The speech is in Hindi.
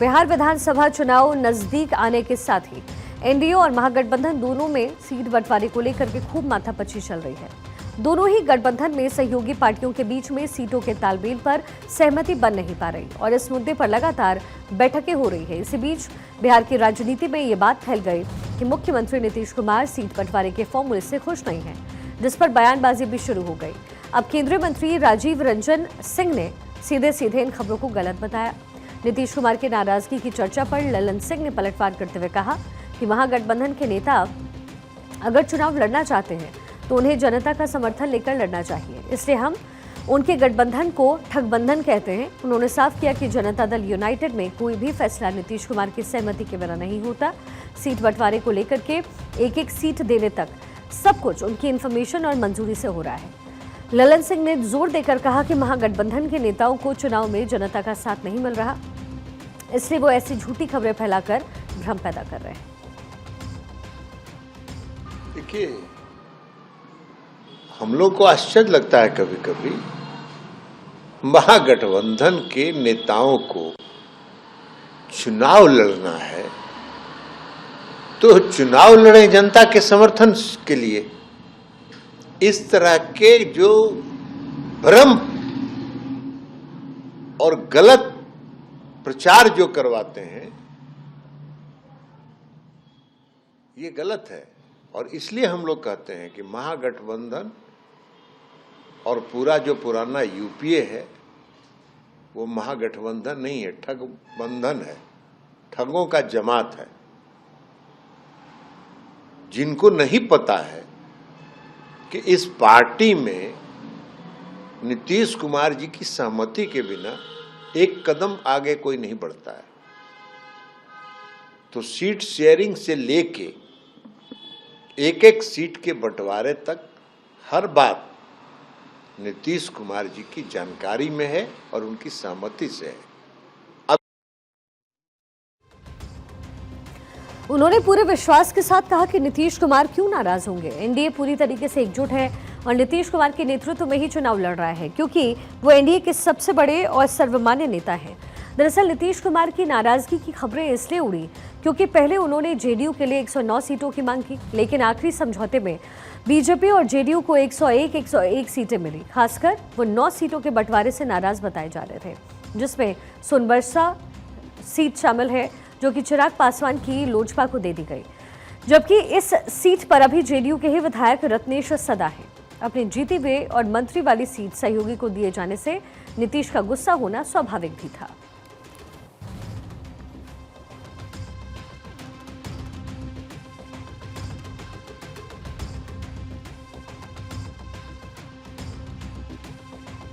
बिहार विधानसभा चुनाव नजदीक आने के साथ ही एनडीए और महागठबंधन दोनों में सीट बंटवारे को लेकर के खूब माथापच्ची चल रही है। दोनों ही गठबंधन में सहयोगी पार्टियों के बीच में सीटों के तालमेल पर सहमति बन नहीं पा रही और इस मुद्दे पर लगातार बैठकें हो रही है। इसी बीच बिहार की राजनीति में ये बात फैल गई कि मुख्यमंत्री नीतीश कुमार सीट बंटवारे के फॉर्मूले से खुश नहीं है, जिस पर बयानबाजी भी शुरू हो गई। अब केंद्रीय मंत्री राजीव रंजन सिंह ने सीधे सीधे इन खबरों को गलत बताया। नीतीश कुमार की नाराजगी की चर्चा पर ललन सिंह ने पलटवार करते हुए कहा कि महागठबंधन के नेता अगर चुनाव लड़ना चाहते हैं तो उन्हें जनता का समर्थन लेकर लड़ना चाहिए, इसलिए हम उनके गठबंधन को ठगबंधन कहते हैं। उन्होंने साफ किया कि जनता दल यूनाइटेड में कोई भी फैसला नीतीश कुमार की सहमति के बिना नहीं होता। सीट बंटवारे को लेकर के एक एक सीट देने तक सब कुछ उनकी इन्फॉर्मेशन और मंजूरी से हो रहा है। ललन सिंह ने जोर देकर कहा कि महागठबंधन के नेताओं को चुनाव में जनता का साथ नहीं मिल रहा, इसलिए वो ऐसी झूठी खबरें फैलाकर भ्रम पैदा कर रहे हैं। देखिए, हम लोग को आश्चर्य लगता है कभी कभी, महागठबंधन के नेताओं को चुनाव लड़ना है तो चुनाव लड़े जनता के समर्थन के लिए। इस तरह के जो भ्रम और गलत प्रचार जो करवाते हैं, ये गलत है। और इसलिए हम लोग कहते हैं कि महागठबंधन और पूरा जो पुराना यूपीए है वो महागठबंधन नहीं है, ठगबंधन है, ठगों का जमात है। जिनको नहीं पता है कि इस पार्टी में नीतीश कुमार जी की सहमति के बिना एक कदम आगे कोई नहीं बढ़ता है, तो सीट शेयरिंग से लेके एक एक सीट के बंटवारे तक हर बात नीतीश कुमार जी की जानकारी में है और उनकी सहमति से है। उन्होंने पूरे विश्वास के साथ कहा कि नीतीश कुमार क्यों नाराज होंगे। एनडीए पूरी तरीके से एकजुट है और नीतीश कुमार के नेतृत्व में ही चुनाव लड़ रहा है, क्योंकि वो एनडीए के सबसे बड़े और सर्वमान्य नेता हैं। दरअसल नीतीश कुमार की नाराजगी की खबरें इसलिए उड़ी क्योंकि पहले उन्होंने जेडीयू के लिए 109 सीटों की मांग की, लेकिन आखिरी समझौते में बीजेपी और जेडीयू को 101 सीटें मिली। खासकर वो 9 सीटों के बंटवारे से नाराज बताए जा रहे थे, जिसमें सोनबरसा सीट शामिल है जो कि चिराग पासवान की लोजपा को दे दी गई, जबकि इस सीट पर अभी जेडीयू के ही विधायक रत्नेश सदा हैं। अपने जीते हुए और मंत्री वाली सीट सहयोगी को दिए जाने से नीतीश का गुस्सा होना स्वाभाविक भी था।